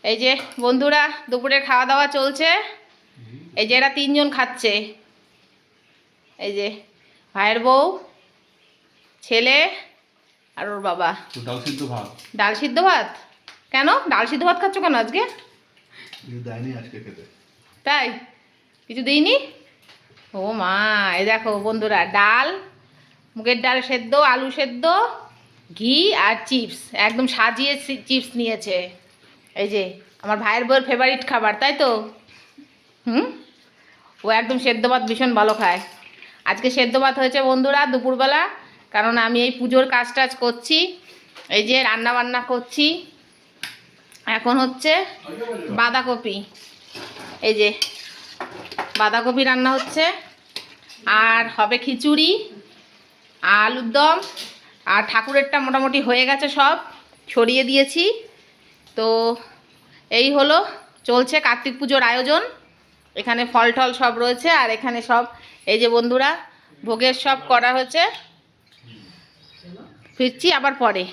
এই যে বন্ধুরা দুপুরে খাওয়া দাওয়া চলছে। এই যে এরা তিনজন খাচ্ছে, এই যে ভাইয়ের বউ, ছেলে আর ওর বাবা। ডাল সিদ্ধ ভাত। ডাল সিদ্ধ ভাত? কেন ডাল সিদ্ধ ভাত খাচ্ছ কেন আজকে? দেয়নি আজকে খেতে। তাই কিছু দিইনি? ও মা, এই দেখো বন্ধুরা, ডাল, মুগের ডাল সেদ্ধ, আলু সেদ্ধ, ঘি আর চিপস, একদম সাজিয়ে চিপস নিয়েছে। এই যে আমার ভাইয়ের বউয়ের ফেভারিট খাবার, তাই তো? ও একদম সেদ্ধ ভাত ভীষণ ভালো খায়। আজকে সেদ্ধ ভাত হয়েছে বন্ধুরা দুপুরবেলা, কারণ আমি এই পুজোর কাজ টাজ করছি, এই যে রান্না বান্না করছি। এখন হচ্ছে বাঁধাকপি, এই যে বাঁধাকপি রান্না হচ্ছে, আর হবে খিচুড়ি, আলুর দম, আর ঠাকুরেরটা মোটামুটি হয়ে গেছে, সব ছড়িয়ে দিয়েছি। তো এই হলো চলছে কার্তিক পুজোর আয়োজন। এখানে ফল টল সব রয়েছে, আর এখানে সব এই যে বন্ধুরা ভোগের সব করা হয়েছে। ফিরছি আবার পরে।